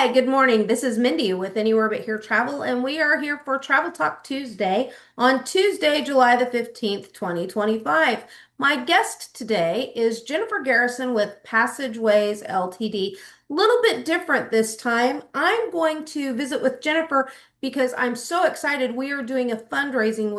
Hi, good morning. This is Mindy with Anywhere But Here Travel, and we are here for Travel Talk Tuesday on Tuesday, July the 15th, 2025. My guest today is Jennifer Garrison with Passageways LTD. A little bit different this time. I'm going to visit with Jennifer because I'm so excited. We are doing a fundraiser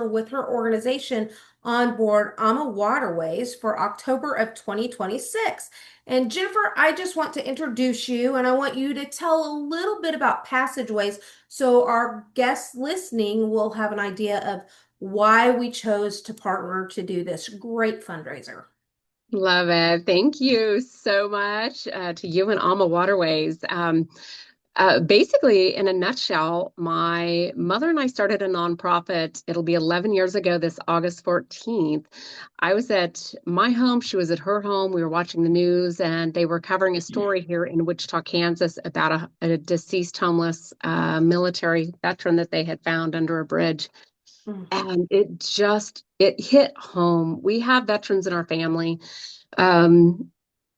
with her organization on board AmaWaterways for October of 2026. And Jennifer, I just want to introduce you and I want you to tell a little bit about Passageways so our guests listening will have an idea of why we chose to partner to do this great fundraiser. Love it. Thank you so much to you and Alma Waterways. Basically, in a nutshell, my mother and I started a nonprofit. It'll be 11 years ago, this August 14th. I was at my home. She was at her home. We were watching the news, and they were covering a story here in Wichita, Kansas, about a deceased homeless military veteran that they had found under a bridge. Mm. And it hit home. We have veterans in our family. Um,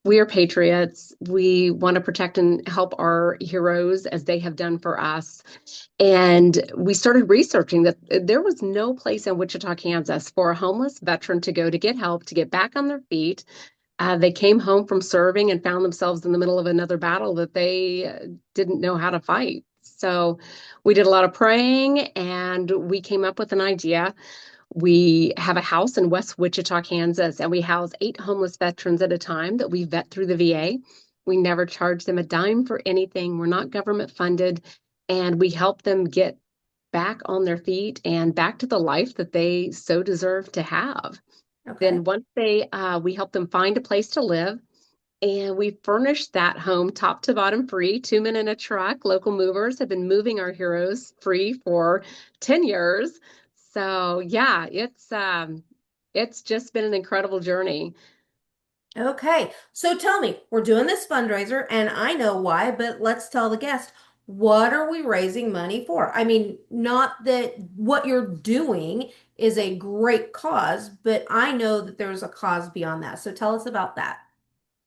we are patriots. We want to protect and help our heroes as they have done for us. And we started researching that there was no place in Wichita, Kansas for a homeless veteran to go to get help, to get back on their feet. They came home from serving and found themselves in the middle of another battle that they didn't know how to fight. So we did a lot of praying and we came up with an idea. We have a house in West Wichita, Kansas, and we house 8 homeless veterans at a time that we vet through the VA. We never charge them a dime for anything. We're not government funded, and we help them get back on their feet and back to the life that they so deserve to have. Okay. Then we help them find a place to live, and we furnish that home top to bottom free. 2 men in a truck. Local movers have been moving our heroes free for 10 years. So yeah, it's just been an incredible journey. Okay. So tell me, we're doing this fundraiser and I know why, but let's tell the guest, what are we raising money for? I mean, not that what you're doing is a great cause, but I know that there's a cause beyond that. So tell us about that.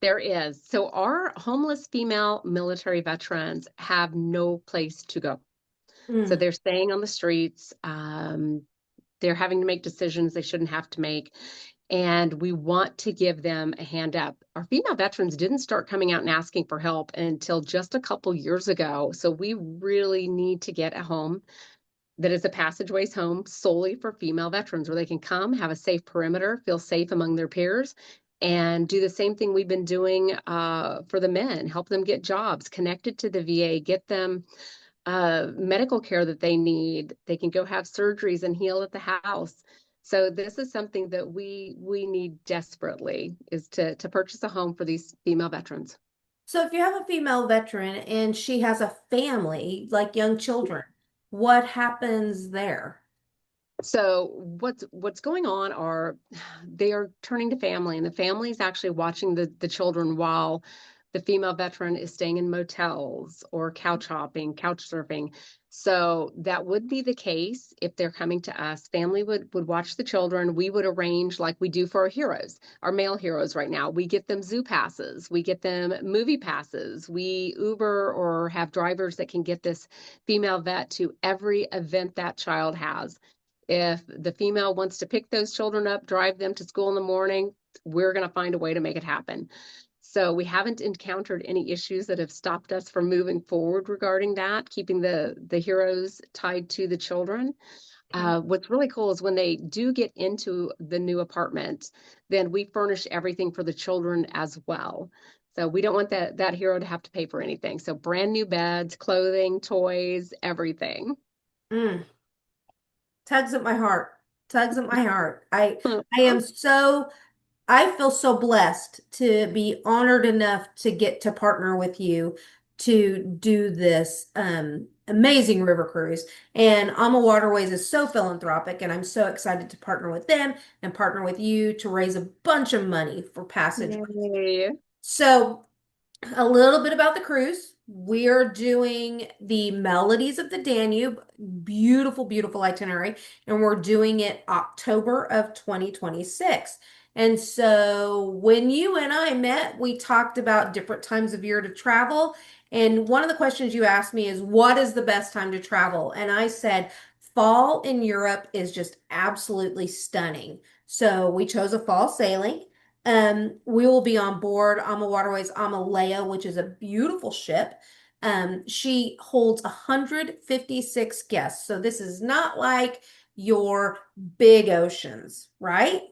There is. So our homeless female military veterans have no place to go. So Mm. they're staying on the streets. They're having to make decisions they shouldn't have to make. And we want to give them a hand up. Our female veterans didn't start coming out and asking for help until just a couple years ago. So we really need to get a home that is a Passageways home solely for female veterans where they can come, have a safe perimeter, feel safe among their peers, and do the same thing we've been doing for the men, help them get jobs, connected to the VA, get them medical care that they need. They can go have surgeries and heal at the house. So this is something that we need desperately is to purchase a home for these female veterans. So if you have a female veteran and she has a family, like young children, what happens there? So what's going on are they are turning to family, and the family is actually watching the children while the female veteran is staying in motels or couch hopping, couch surfing. So that would be the case if they're coming to us. Family would watch the children. We would arrange like we do for our heroes, our male heroes right now. We get them zoo passes, we get them movie passes, we Uber or have drivers that can get this female vet to every event that child has. If the female wants to pick those children up, drive them to school in the morning, we're going to find a way to make it happen. So we haven't encountered any issues that have stopped us from moving forward regarding that, keeping the heroes tied to the children. Okay. What's really cool is when they do get into the new apartment, then we furnish everything for the children as well. So we don't want that hero to have to pay for anything. So brand new beds, clothing, toys, everything. Mm. Tugs at my heart. Tugs at my heart. I feel so blessed to be honored enough to get to partner with you to do this amazing river cruise. And Alma Waterways is so philanthropic, and I'm so excited to partner with them and partner with you to raise a bunch of money for Passage. Yay. So, a little bit about the cruise. We are doing the Melodies of the Danube, beautiful, beautiful itinerary, and we're doing it October of 2026. And so when you and I met, we talked about different times of year to travel. And one of the questions you asked me is, what is the best time to travel? And I said, fall in Europe is just absolutely stunning. So we chose a fall sailing. We will be on board AmaWaterways AmaLea, which is a beautiful ship. She holds 156 guests. So this is not like your big oceans, right?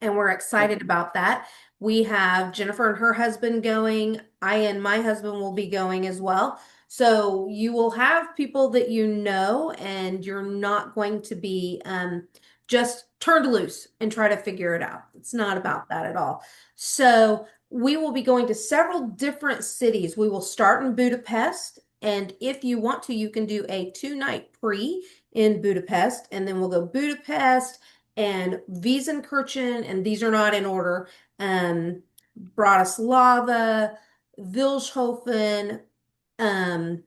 And we're excited about that. We have Jennifer and her husband going. I and my husband will be going as well. So you will have people that you know, and you're not going to be just turned loose and try to figure it out. It's not about that at all. So we will be going to several different cities. We will start in Budapest. And if you want to, you can do a 2-night pre in Budapest, and then we'll go Budapest and Wiesenkirchen, and these are not in order. Um, Bratislava, Vilshofen, um,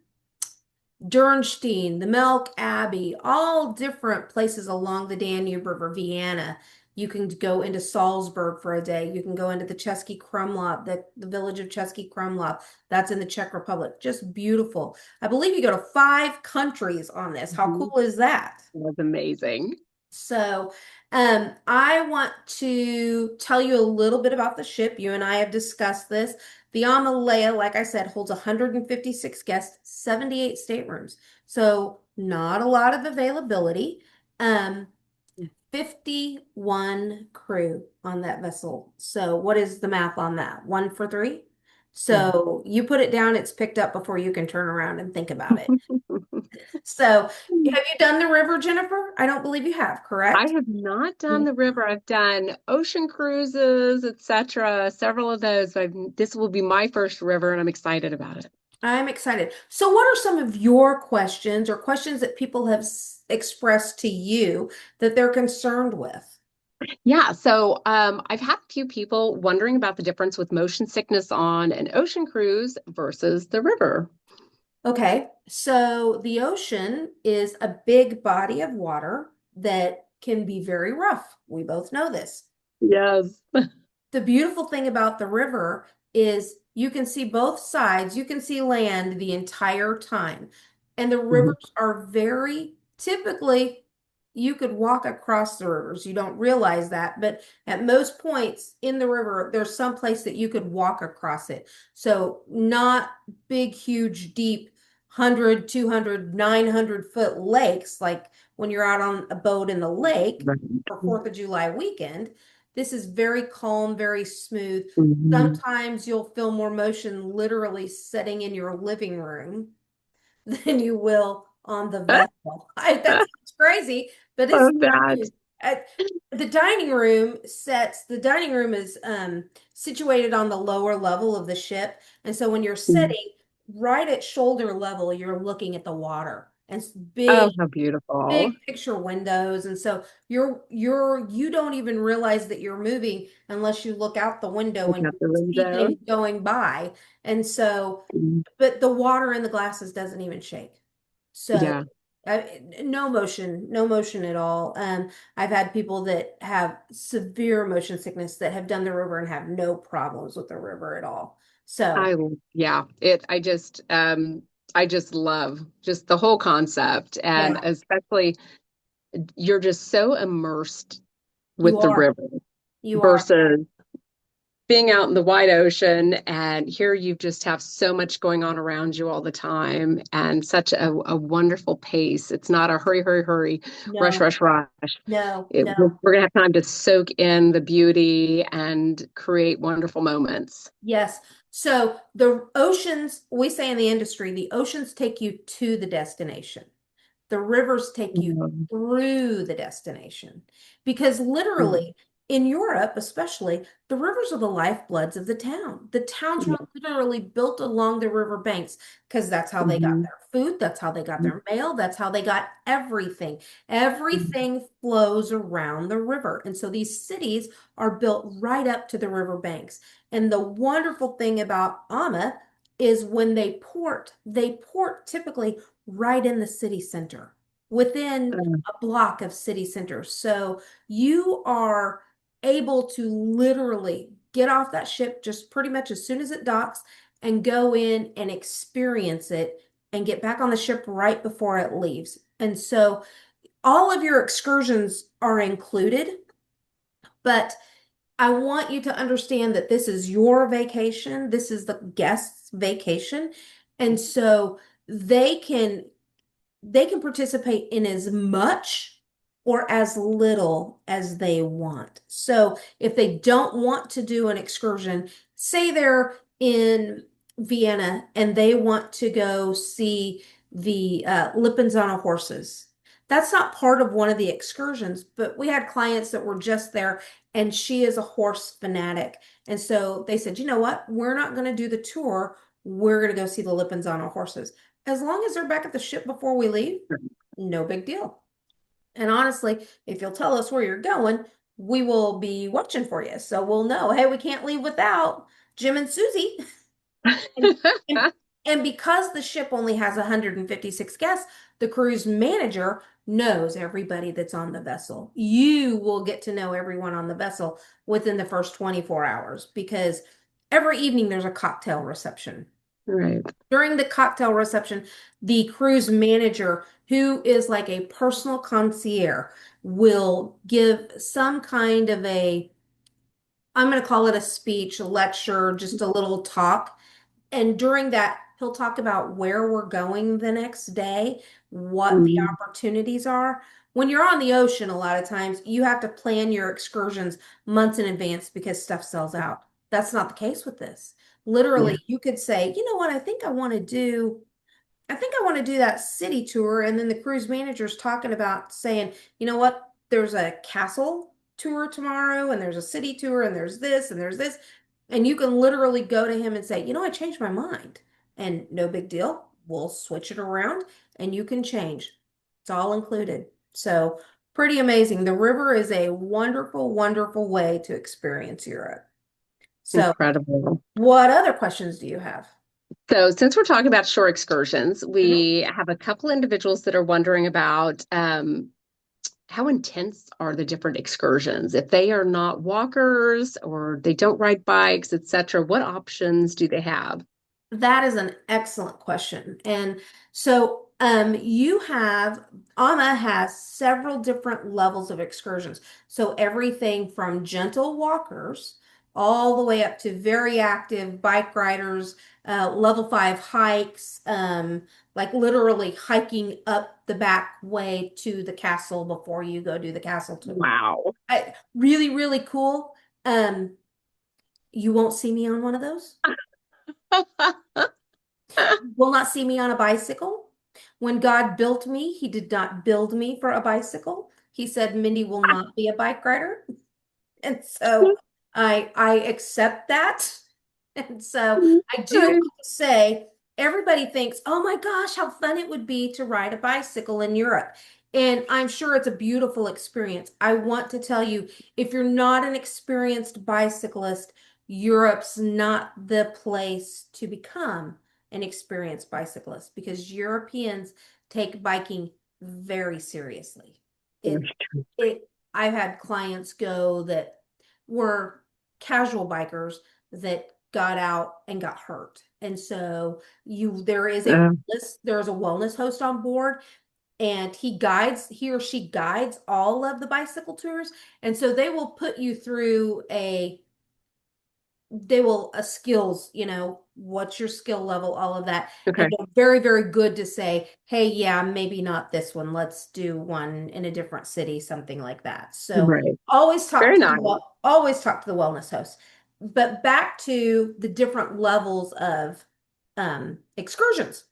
Dürnstein, the Melk Abbey, all different places along the Danube River, Vienna. You can go into Salzburg for a day. You can go into the Český Krumlov, the village of Český Krumlov. That's in the Czech Republic. Just beautiful. I believe you go to 5 countries on this. How Mhm. cool is that? That was amazing. So, I want to tell you a little bit about the ship. You and I have discussed this. The AmaLea, like I said, holds 156 guests, 78 staterooms. So, not a lot of availability. Um, 51 crew on that vessel. So, what is the math on that? One for three? Yeah. So, you put it down, it's picked up before you can turn around and think about it. So, have you done the river, Jennifer? I don't believe you have, I correct? have not done the river. I've done ocean cruises, etc., several of those. This will be my first river, and I'm excited about it. I'm excited. So, what are some of your questions or questions that people have expressed to you that they're concerned with? Yeah, so I've had a few people wondering about the difference with motion sickness on an ocean cruise versus the river. Okay, so the ocean is a big body of water that can be very rough. We both know this. Yes. The beautiful thing about the river is you can see both sides. You can see land the entire time. And the Mhm. rivers are very typically, you could walk across the rivers. You don't realize that, but at most points in the river, there's some place that you could walk across it. So not big, huge, deep, 100, 200, 900 foot lakes like when you're out on a boat in the lake Right. for 4th of July weekend. This is very calm, very smooth. Mhm. Sometimes you'll feel more motion literally sitting in your living room than you will on the vessel. That sounds crazy, but it's Love that. true. Uh, the dining room is situated on the lower level of the ship. And so when you're Mm. sitting right at shoulder level, you're looking at the water. And it's Oh, big how beautiful. big picture windows, and so you don't even realize that you're moving unless you look out the window Look and out the see window. things going by. And so, Mm. but the water in the glasses doesn't even shake. So Yeah, no motion, no motion at all. I've had people that have severe motion sickness that have done the river and have no problems with the river at all. So yeah, I just love just the whole concept. And yeah, especially you're just so immersed you with the are, river you are. versus being out in the wide ocean. And here you just have so much going on around you all the time and such a wonderful pace. It's not a hurry, hurry, hurry, rush, No, rush, rush. no, We're no. going to have time to soak in the beauty and create wonderful moments. Yes. So the oceans, we say in the industry, the oceans take you to the destination. The rivers take you Mhm. through the destination because literally in Europe, especially, the rivers are the lifebloods of the town. The towns were Yeah. literally built along the river banks because that's how they got Mhm. their food, that's how they got their mail, that's how they got everything. Mhm. Everything flows around the river. And so these cities are built right up to the river banks. And the wonderful thing about Ama is when they port typically right in the city center, within Uh, a block of city center. So you are able to literally get off that ship just pretty much as soon as it docks and go in and experience it and get back on the ship right before it leaves. And so all of your excursions are included, but I want you to understand that this is your vacation. This is the guest's vacation. And so they can they can participate in as much or as little as they want. So if they don't want to do an excursion, say they're in Vienna and they want to go see the Lippens on horses. That's not part of one of the excursions, but we had clients that were just there and she is a horse fanatic. And so they said, you know what? We're not going to do the tour. We're going to go see the Lippens on horses. As long as they're back at the ship before we leave, no big deal. And honestly, if you'll tell us where you're going, we will be watching for you. So we'll know, hey, we can't leave without Jim and Susie. And, and, and because the ship only has 156 guests, the cruise manager knows everybody that's on the vessel. You will get to know everyone on the vessel within the first 24 hours because every evening there's a cocktail reception. Right. During the cocktail reception, the cruise manager, who is like a personal concierge, will give some kind of I'm going to call it a speech, a lecture, just a little talk. And during that, he'll talk about where we're going the next day, what the Mhm. opportunities are. When you're on the ocean, a lot of times you have to plan your excursions months in advance because stuff sells out. That's not the case with this. Yeah. Literally, you could say, you know what, I think I want to do that city tour. And then the cruise manager's talking about saying, you know what, there's a castle tour tomorrow, and there's a city tour, and there's this, and there's this. And you can literally go to him and say, you know, I changed my mind. And no big deal. We'll switch it around and you can change. It's all included. So pretty amazing. The river is a wonderful, wonderful way to experience Europe. So Incredible. what other questions do you have? So, since we're talking about shore excursions, Mhm. we have a couple individuals that are wondering about how intense are the different excursions? If they are not walkers or they don't ride bikes, etc., what options do they have? That is an excellent question. And so you have, AMA has several different levels of excursions. So everything from gentle walkers all the way up to very active bike riders, level 5 hikes, like literally hiking up the back way to the castle before you go do the castle tour. Wow. Really, really cool. Um, you won't see me on one of those. Will not see me on a bicycle. When God built me, He did not build me for a bicycle. He said, Mindy will not be a bike rider. And so I accept that. And so I do want Right. to say, everybody thinks, oh my gosh, how fun it would be to ride a bicycle in Europe. And I'm sure it's a beautiful experience. I want to tell you, if you're not an experienced bicyclist, Europe's not the place to become an experienced bicyclist because Europeans take biking very seriously. It, it, I've had clients go that were casual bikers that got out and got hurt. And so Uh, there's a wellness host on board and he or she guides all of the bicycle tours. And so they will put you through they will skills, what's your skill level, all of that. And okay. they're very, very good to say, hey, yeah, maybe not this one. Let's do one in a different city, something like that. So Right. always talk Very to nice. always talk to the wellness host. But back to the different levels of excursions.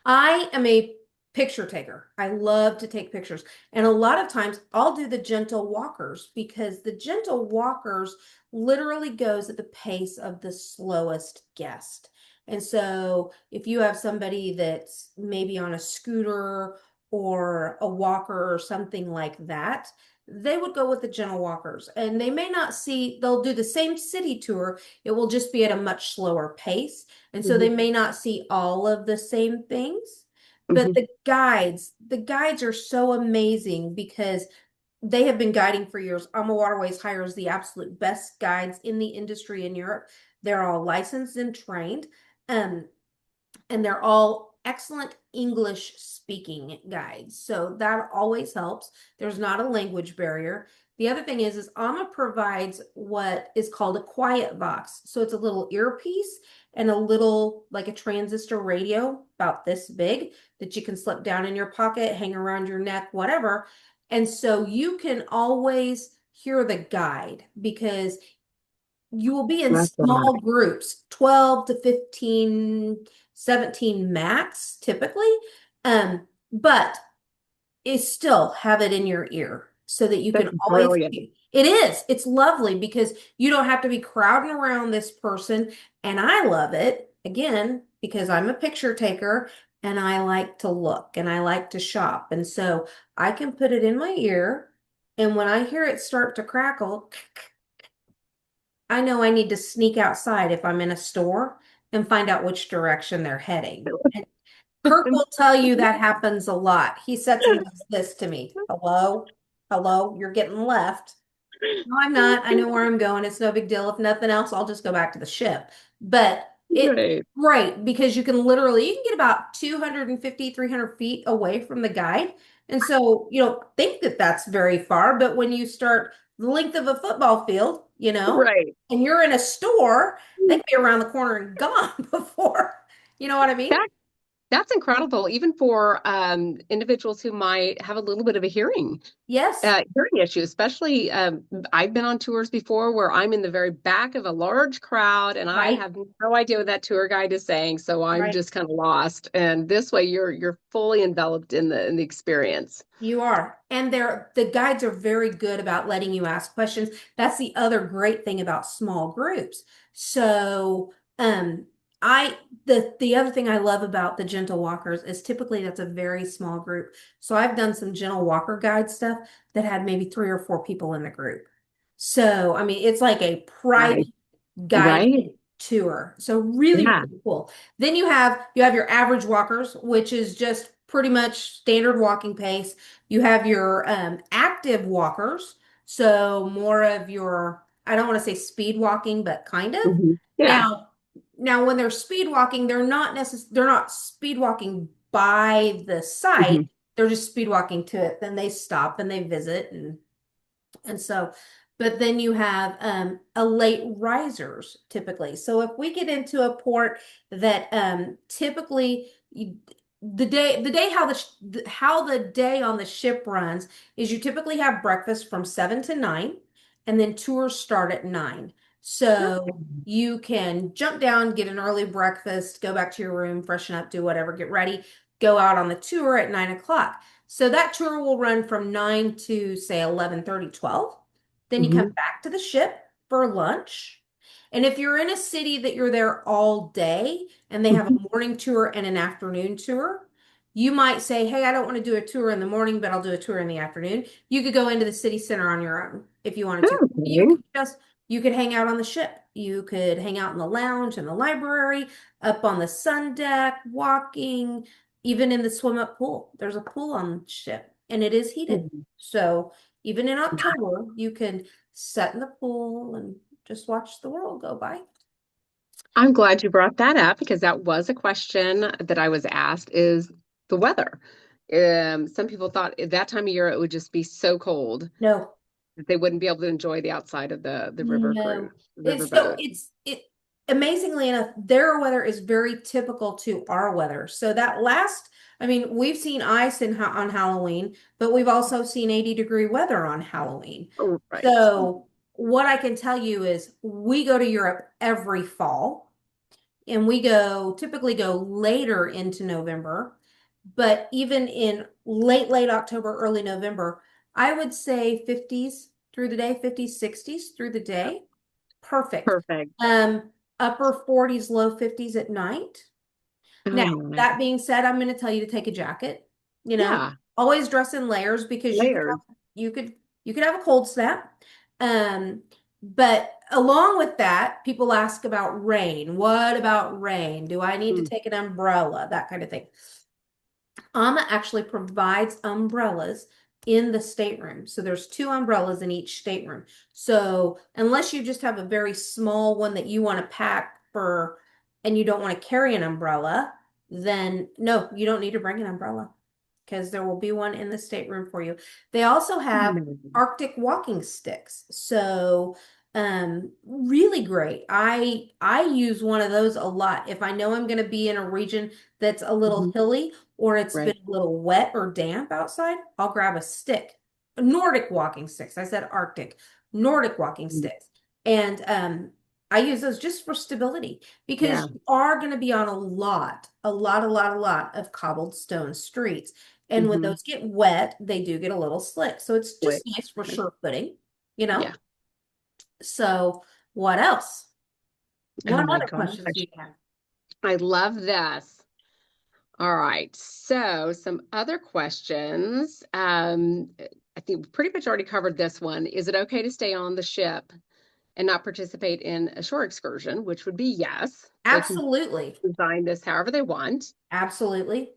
I am a picture taker. I love to take pictures. And a lot of times I'll do the gentle walkers because the gentle walkers literally goes at the pace of the slowest guest. And so if you have somebody that's maybe on a scooter or a walker or something like that, they would go with the gentle walkers. And they may not see, they'll do the same city tour. It will just be at a much slower pace. And so they Mhm. may not see all of the same things, but Mhm. the guides are so amazing because they have been guiding for years. AmaWaterways hires the absolute best guides in the industry in Europe. They're all licensed and trained. Um, and they're all excellent English speaking guides. So that always helps. There's not a language barrier. The other thing is AMA provides what is called a quiet box. So it's a little earpiece and a little, like a transistor radio about this big that you can slip down in your pocket, hang around your neck, whatever. And so you can always hear the guide because you will be in Love that. small groups, 12 to 15, 17 max typically. But is still have it in your ear so that you That's can always brilliant. it is. It's lovely because you don't have to be crowding around this person. And I love it again because I'm a picture taker and I like to look and I like to shop. And so I can put it in my ear. And when I hear it start to crackle, I know I need to sneak outside if I'm in a store and find out which direction they're heading. And Kirk will tell you that happens a lot. He sits and does this to me. Hello? Hello? You're getting left. No, I'm not. I know where I'm going. It's no big deal. If nothing else, I'll just go back to the ship. But it's Right. great because you can get about 250, 300 feet away from the guide. And so you don't think that that's very far, but when you start the length of a football field, Right. and you're in a store, they can be around the corner and gone before. You know what I mean? That that's incredible, even for individuals who might have a little bit of a Yes, hearing issue. Especially, I've been on tours before where I'm in the very back of a large crowd and I right, have no idea what that tour guide is saying, so I'm right. just kind of lost. And this way, you're fully enveloped in the experience. You are. And the guides are very good about letting you ask questions. That's the other great thing about small groups. So, I the other thing I love about the gentle walkers is typically that's a very small group. So I've done some gentle walker guide stuff that had maybe 3 or 4 people in the group. So, I mean, it's like a Right. private Right. guided tour. So really, Yeah. really cool. Then you have your average walkers, which is just pretty much standard walking pace. You have your active walkers, so more of your, I don't want to say speed walking, but kind of. Yeah. Now, now when they're speed walking, they're not speed walking by the site. Hmm. They're just speed walking to it. Then they stop and they visit and so, but then you have a late risers typically. So if we get into a port that typically the day how the day on the ship runs is you typically have breakfast from 7 to 9, and then tours start at 9. So you can jump down, get an early breakfast, go back to your room, freshen up, do whatever, get ready, go out on the tour at 9 o'clock. So that tour will run from 9 to say 11:30, 12. Then you come Hmm. back to the ship for lunch. And if you're in a city that you're there all day and they have a morning tour and an afternoon tour, you might say, "Hey, I don't want to do a tour in the morning, but I'll do a tour in the afternoon." You could go into the city center on your own if you wanted to. You Okay. could just you could hang out on the ship. You could hang out in the lounge, in the library, up on the sun deck, walking, even in the swim up pool. There's a pool on the ship and it is heated. So even in October, you can sit in the pool and just watch the world go by. I'm glad you brought that up because that was a question that I was asked is the weather. Some people thought at that time of year it would just be so cold No, that they wouldn't be able to enjoy the outside of the river cruise, no. river It's so boat. it amazingly enough, their weather is very typical to our weather. So that last, I mean, we've seen ice on Halloween, but we've also seen 80-degree weather on Halloween. Oh, right. So what I can tell you is we go to Europe every fall. And we typically go later into November, but even in late October, early November, I would say 50s through the day, 50s, 60s through the day. Perfect. Perfect. Upper 40s, low 50s at night. Now, Oh, that being said, I'm going to tell you to take a jacket. You know, yeah. always dress in layers because Layers. you could you could have a cold snap. But along with that, people ask about rain. What about rain? Do I need to Mm. take an umbrella? That kind of thing. AMA actually provides umbrellas in the stateroom. So there's two umbrellas in each stateroom. So unless you just have a very small one that you want to pack for and you don't want to carry an umbrella, then no, you don't need to bring an umbrella because there will be one in the stateroom for you. They also have Amazing. Arctic walking sticks. So really great. I use one of those a lot. If I know I'm going to be in a region that's a little Mhm. hilly or it's been Right. a little wet or damp outside, I'll grab a stick. Nordic walking sticks. I said Arctic. Nordic walking Mm. sticks. And I use those just for stability because Yeah. you are going to be on a lot of cobblestone streets. And when Hmm. those get wet, they do get a little slick. So it's just Quick. nice for Okay. sure footing, you know? Yeah. So what else? Oh What my other questions do gosh. you have? I love this. All right. So some other questions. I think we pretty much already covered this one. Is it okay to stay on the ship and not participate in a shore excursion? Which would be yes. They can Absolutely. design this however they want. Absolutely.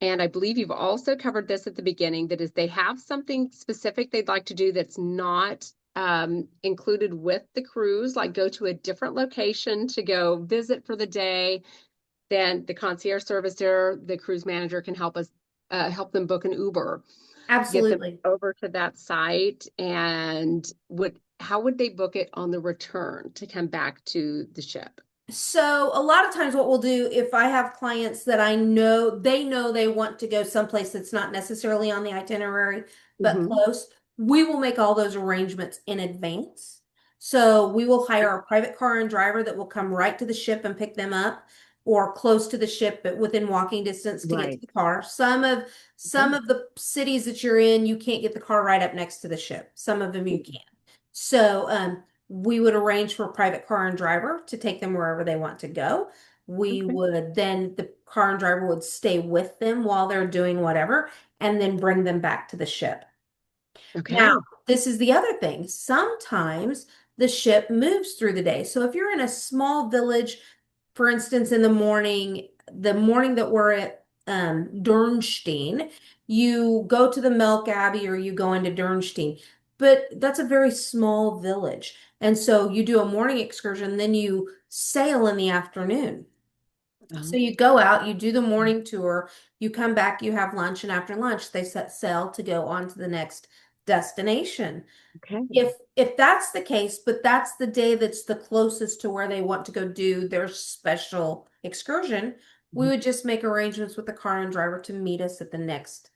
And I believe you've also covered this at the beginning, that is they have something specific they'd like to do that's not included with the cruise, like go to a different location to go visit for the day, then the concierge service there, the cruise manager can help them book an Uber, get them Absolutely. over to that site, and how would they book it on the return to come back to the ship? So a lot of times what we'll do if I have clients that I know they want to go someplace that's not necessarily on the itinerary but Hmm. close, we will make all those arrangements in advance. So we will hire a private car and driver that will come right to the ship and pick them up or close to the ship but within walking distance to get to Right. the car. Some Okay. of the cities that you're in, you can't get the car right up next to the ship. Some of them you Mhm. can. So we would arrange for a private car and driver to take them wherever they want to go. We Okay. would then, the car and driver would stay with them while they're doing whatever and then bring them back to the ship. Now, Okay. this is the other thing. Sometimes the ship moves through the day. So if you're in a small village, for instance, in the morning that we're at Dürnstein, you go to the Milk Abbey or you go into Dürnstein. But that's a very small village. And so you do a morning excursion, then you sail in the afternoon. So Um, you go out, you do the morning tour, you come back, you have lunch, and after lunch, they set sail to go on to the next destination. okay. If that's the case, but that's the day that's the closest to where they want to go do their special excursion, we would just make arrangements with the car and driver to meet us at the next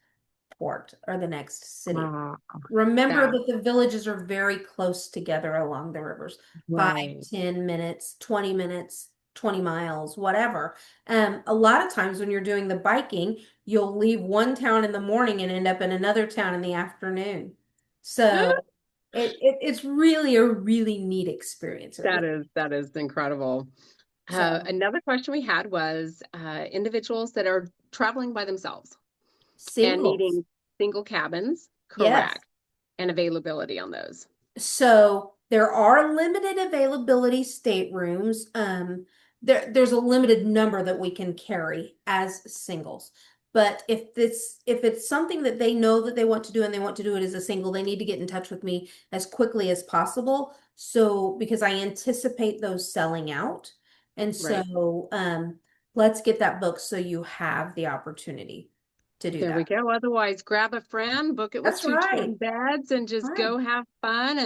port or the next city. Uh, Remember that that the villages are very close together along the rivers, five, right. 10 minutes, 20 minutes, 20 miles, whatever. A lot of times when you're doing the biking, you'll leave one town in the morning and end up in another town in the afternoon. So it's really a really neat experience. It really, That is incredible. so Another question we had was individuals that are traveling by themselves and singles. needing single cabins, Yes. correct, and availability on those. So there are limited availability staterooms. There's a limited number that we can carry as singles. But if it's something that they know that they want to do and they want to do it as a single, they need to get in touch with me as quickly as possible. So because I anticipate those selling out. And Right. so let's get that booked so you have the opportunity to do There we that. go. Otherwise, grab a friend, book it with That's two twin right. beds, and just Right. go have fun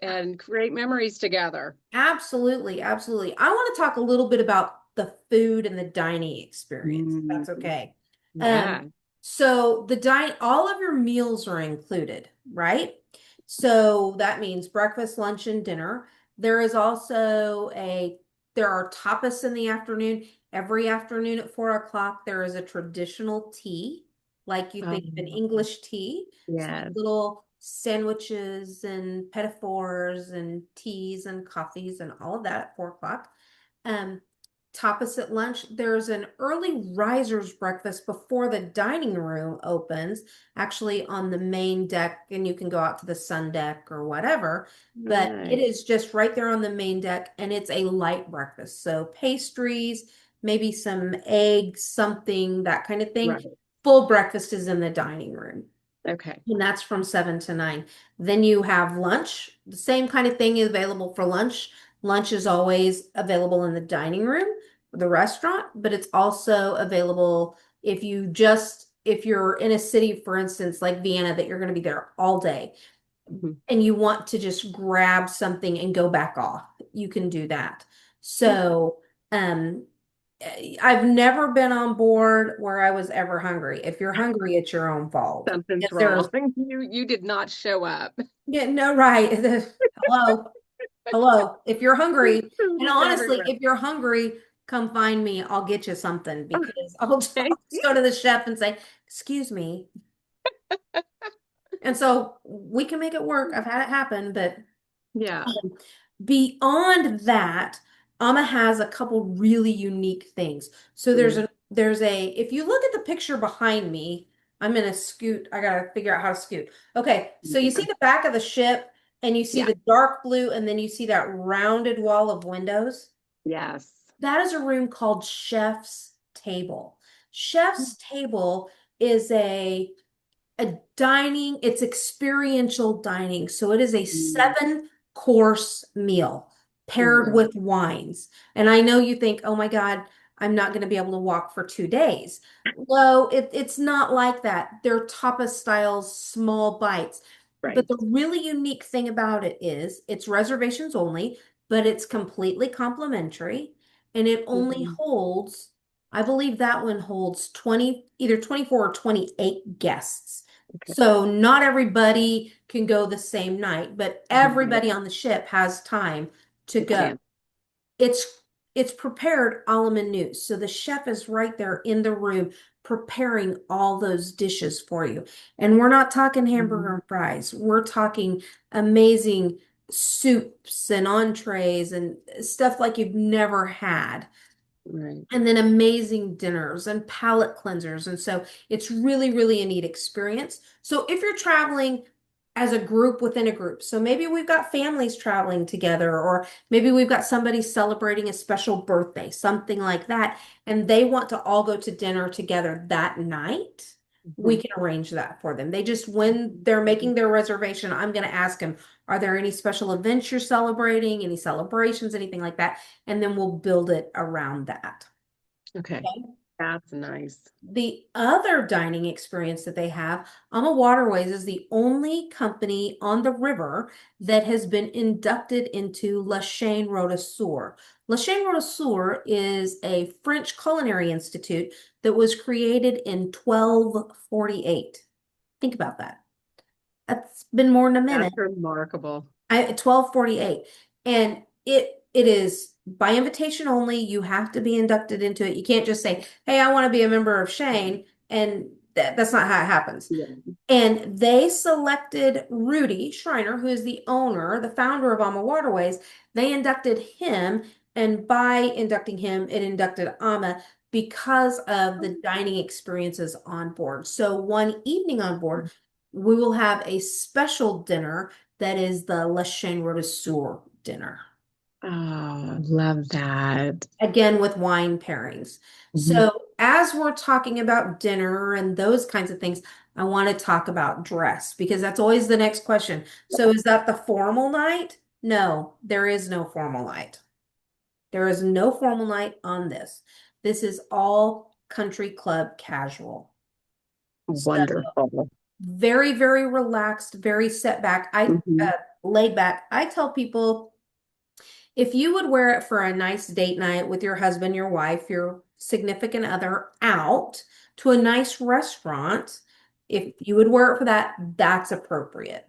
and create memories together. Absolutely, absolutely. I want to talk a little bit about the food and the dining experience, if Mm, that's okay. yeah. So all of your meals are included, right? So that means breakfast, lunch, and dinner. There is also there are tapas in the afternoon. Every afternoon at 4 o'clock, there is a traditional tea, like you think of an Um, English tea. So yes. little sandwiches and petit fours and teas and coffees and all of that at 4 o'clock. Um, Tapas at lunch. There's an early risers breakfast before the dining room opens, actually on the main deck, and you can go out to the sun deck or whatever. But it Nice. is just right there on the main deck, and it's a light breakfast. So pastries, maybe some eggs, something, that kind of thing. Right. Full breakfast is in the dining room. Okay. and that's from 7 to 9. Then you have lunch, the same kind of thing is available for lunch. Lunch is always available in the dining room, the restaurant, but it's also available if you're in a city, for instance, like Vienna, that you're going to be there all day Mhm. and you want to just grab something and go back off, you can do that. Okay. So, um, I've never been on board where I was ever hungry. If you're hungry, it's your own fault. Something's Because there's, wrong. You did not show up. yeah, no, right. Hello, hello. If you're hungry, and It's honestly, everywhere. if you're hungry, come find me. I'll get you something because I'll just, Okay. I'll just go to the chef and say, "Excuse me." And so we can make it work. I've had it happen, but Yeah. beyond that, Amma has a couple really unique things. So Mm. if you look at the picture behind me, I'm in a scoot. I gotta figure out how to scoot. Okay, so you see the back of the ship and you see Yeah. the dark blue and then you see that rounded wall of windows. Yes. That is a room called Chef's Table. Chef's Table is it's experiential dining. So it is a Mm. 7 course meal paired Mm. with wines. And I know you think, oh my God, I'm not going to be able to walk for 2 days. No, it's not like that. They're tapas styles, small bites. But Right. the really unique thing about it is it's reservations only, but it's completely complimentary and it only Mhm. holds, I believe that one holds 20, either 24 or 28 guests. Okay. So not everybody can go the same night, but Right. everybody on the ship has time to To go. plan. It's it's prepared a la menu. So the chef is right there in the room preparing all those dishes for you. And we're not talking hamburger Mhm. and fries. We're talking amazing soups and entrees and stuff like you've never had, Right. and then amazing dinners and palate cleansers. And so it's really, really a neat experience. So if you're traveling as a group within a group, so maybe we've got families traveling together, or maybe we've got somebody celebrating a special birthday, something like that, and they want to all go to dinner together that night. We Mhm. can arrange that for them. They just, when they're making their reservation, I'm going to ask them, are there any special events you're celebrating, any celebrations, anything like that? And then we'll build it around that. Okay. That's nice. The other dining experience that they have, AmaWaterways is the only company on the river that has been inducted into La Chaîne Rôdesseur. La Chaîne Rôdesseur is a French culinary institute that was created in 1248. Think about that. That's been more than a That's minute. remarkable. 1248. And it is by invitation only. You have to be inducted into it. You can't just say, "Hey, I want to be a member of Shane," and that's not how it happens. Yeah. And they selected Rudy Schreiner, who is the owner, the founder of AmaWaterways. They inducted him, and by inducting him, it inducted Ama because of the dining experiences on board. So one evening on board, we will have a special dinner that is the Le Chien Rôdesseur dinner, Oh, love that. again with wine pairings. Mhm. So, as we're talking about dinner and those kinds of things, I want to talk about dress because that's always the next question. So, is that the formal night? No, there is no formal night. There is no formal night on this. This is all country club casual. So, Wonderful. very, very relaxed, very set back. Mhm. Laid back. I tell people, if you would wear it for a nice date night with your husband, your wife, your significant other out to a nice restaurant, if you would wear it for that, that's appropriate.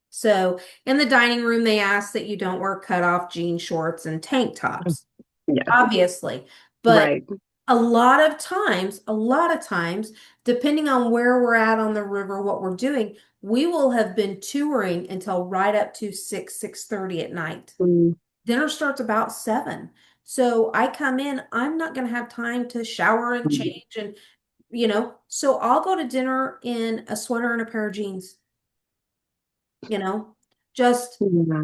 So in the dining room, they ask that you don't wear cut-off jean shorts and tank tops, Yeah. obviously. But Right. a lot of times, depending on where we're at on the river, what we're doing, we will have been touring until right up to 6:30 at night. Mm. Dinner starts about 7. So I come in, I'm not going to have time to shower and Mhm. change and, so I'll go to dinner in a sweater and a pair of jeans, you know, just Yeah.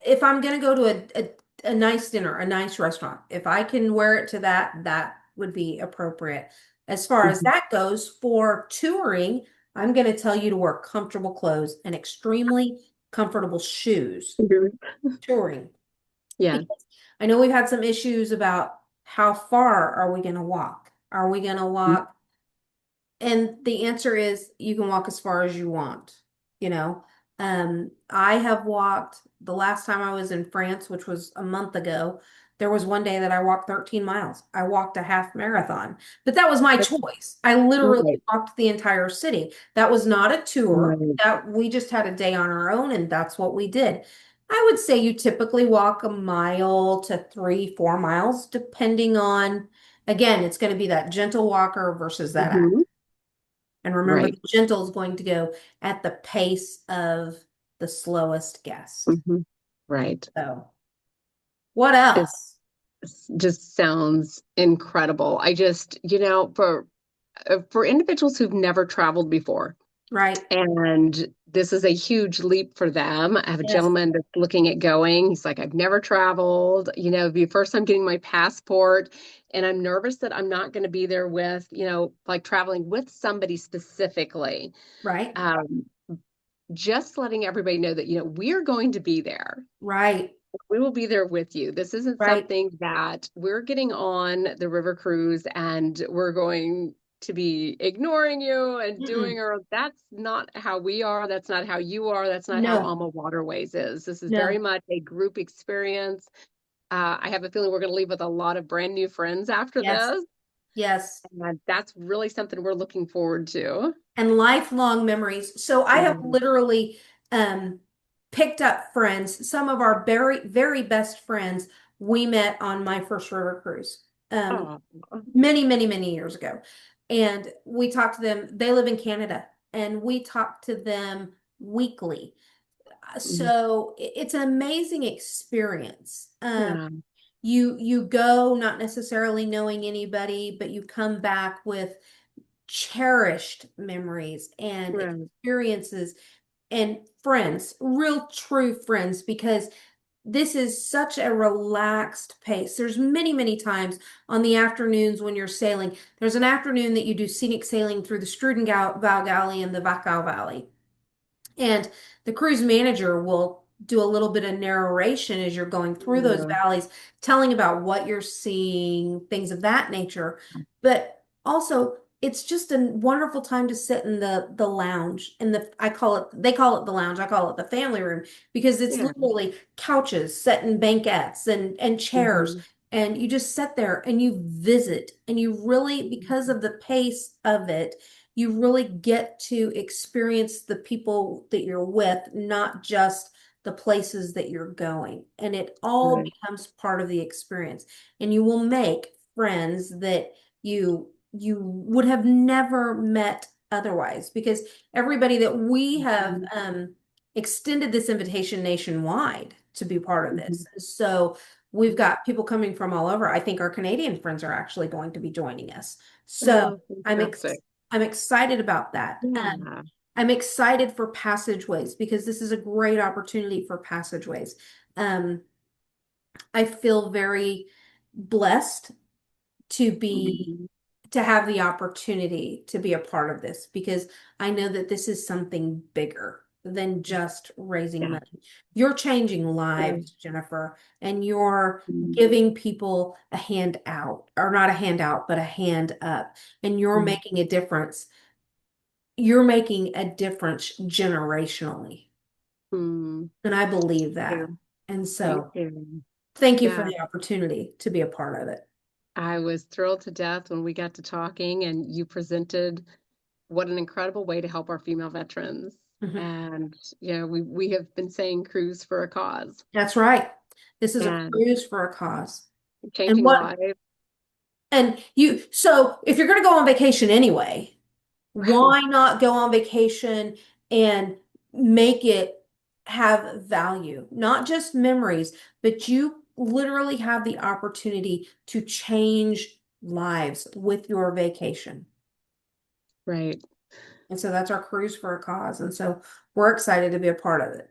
if I'm going to go to a nice dinner, a nice restaurant, if I can wear it to that, that would be appropriate. As far as Mhm. that goes for touring, I'm going to tell you to wear comfortable clothes and extremely comfortable shoes Mhm. touring. Yeah. Because I know we've had some issues about how far are we going to walk? Are we going to walk? And the answer is you can walk as far as you want, you know. I have walked the last time I was in France, which was a month ago. There was one day that I walked 13 miles. I walked a half marathon, but that was my choice. I literally Right. walked the entire city. That was not a tour. Right. That we just had a day on our own, and that's what we did. I would say you typically walk a mile to 3, 4 miles, depending on, again, it's going to be that gentle walker versus that. Hmm. And remember, Right. the gentle is going to go at the pace of the slowest guest. Hmm. Right. So, what It else? just sounds incredible. I just, for individuals who've never traveled before, Right? and this is a huge leap for them. I have a Yes. gentleman that's looking at going. He's like, I've never traveled, it'd be the first time getting my passport. And I'm nervous that I'm not going to be there with, like traveling with somebody specifically. Right? Um, just letting everybody know that, we're going to be there. Right? We will be there with you. This isn't Right? something that we're getting on the river cruise and we're going to be ignoring you and doing Mm-mm. our, that's not how we are. That's not how you are. That's not how No, AmaWaterways is. This is very no. much a group experience. I have a feeling we're going to leave with a lot of brand new friends after Yes. this. Yes. And that's really something we're looking forward to. And lifelong memories. So I have Mm. literally um, picked up friends. Some of our very, very best friends we met on my first river cruise. Oh, Many, many, many years ago. And we talked to them. They live in Canada, and we talk to them weekly. mm, So it's an amazing experience. yeah, You go not necessarily knowing anybody, but you come back with cherished memories and right. experiences and friends, real true friends, because this is such a relaxed pace. There's many, many times on the afternoons when you're sailing. There's an afternoon that you do scenic sailing through the Strudenval Valley and the Wachau Valley. And the cruise manager will do a little bit of narration as you're going through those Yeah, valleys, telling about what you're seeing, things of that nature. But also, it's just a wonderful time to sit in the lounge. And I call it, they call it the lounge, I call it the family room, because it's yeah. literally couches set in banquettes and chairs. Hmm. And you just sit there and you visit, and you really, because of the pace of it, you really get to experience the people that you're with, not just the places that you're going. And it all Right. becomes part of the experience. And you will make friends that you would have never met otherwise, because everybody that we have Mhm. extended this invitation nationwide to be part of Mhm. this. So we've got people coming from all over. I think our Canadian friends are actually going to be joining us. So Oh, I'm fantastic. I'm excited about that. Yeah. I'm excited for Passageways because this is a great opportunity for Passageways. Um, I feel very blessed to be Mhm. to have the opportunity to be a part of this, because I know that this is something bigger than just raising Yeah. money. You're changing Yeah. lives, Jennifer, and you're Mhm. giving people a hand out, or not a handout, but a hand up, and you're Mhm. making a difference. You're making a difference generationally. Mhm. And I believe Yeah. that. And Thank so you. thank you for Yeah. the opportunity to be a part of it. I was thrilled to death when we got to talking and you presented what an incredible way to help our female veterans. Mhm. And we have been saying cruise for a cause That's right. This is a and cruise for a cause. And changing what, lives. and you, so if you're going to go on vacation anyway, Right. why not go on vacation and make it have value, not just memories, but you literally have the opportunity to change lives with your vacation. Right. And so that's our cruise for a cause. And so we're excited to be a part of it.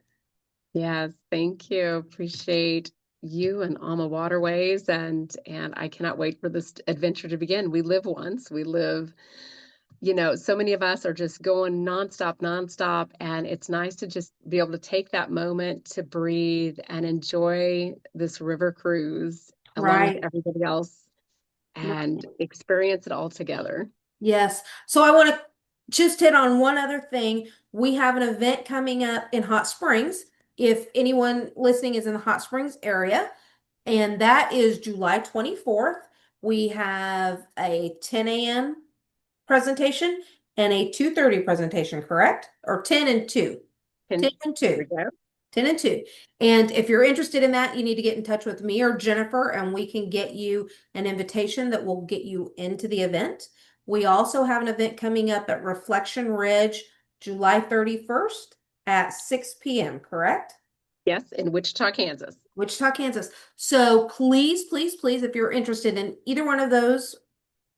Yes, thank you. Appreciate you and AmaWaterways and I cannot wait for this adventure to begin. We live once. We live So many of us are just going nonstop, nonstop, and it's nice to just be able to take that moment to breathe and enjoy this river cruise along with Right. everybody else and experience it all together. Yes. So I want to just hit on one other thing. We have an event coming up in Hot Springs. If anyone listening is in the Hot Springs area, and that is July 24th. We have a 10 a.m. presentation and a 2:30 presentation, correct? Or 10 and 2. 10 And and there we 2. go. 10 and 2. And if you're interested in that, you need to get in touch with me or Jennifer, and we can get you an invitation that will get you into the event. We also have an event coming up at Reflection Ridge, July 31st at 6 p.m., correct? Yes, in Wichita, Kansas. Wichita, Kansas. So please, please, please, if you're interested in either one of those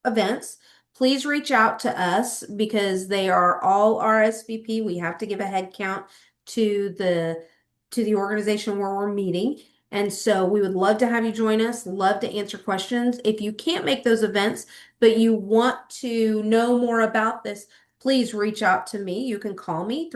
events, please reach out to us because they are all RSVP. We have to give a head count to the organization where we're meeting. And so we would love to have you join us, love to answer questions. If you can't make those events, but you want to know more about this, please reach out to me. You can call me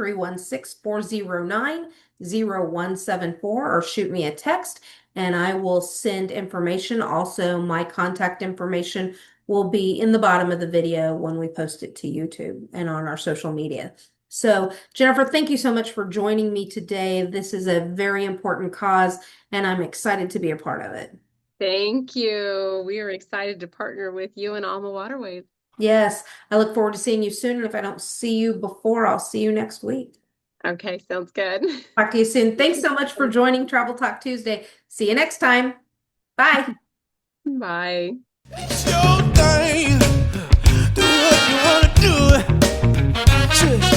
316-409-0174 or shoot me a text and I will send information. Also, my contact information will be in the bottom of the video when we post it to YouTube and on our social media. So, Jennifer, thank you so much for joining me today. This is a very important cause, and I'm excited to be a part of it. Thank you. We are excited to partner with you and AmaWaterways. Yes, I look forward to seeing you soon. And if I don't see you before, I'll see you next week. Okay, sounds good. Talk to you soon. Thanks so much for joining Travel Talk Tuesday. See you next time. Bye. Bye. It's your thing. Do what you wanna do. Just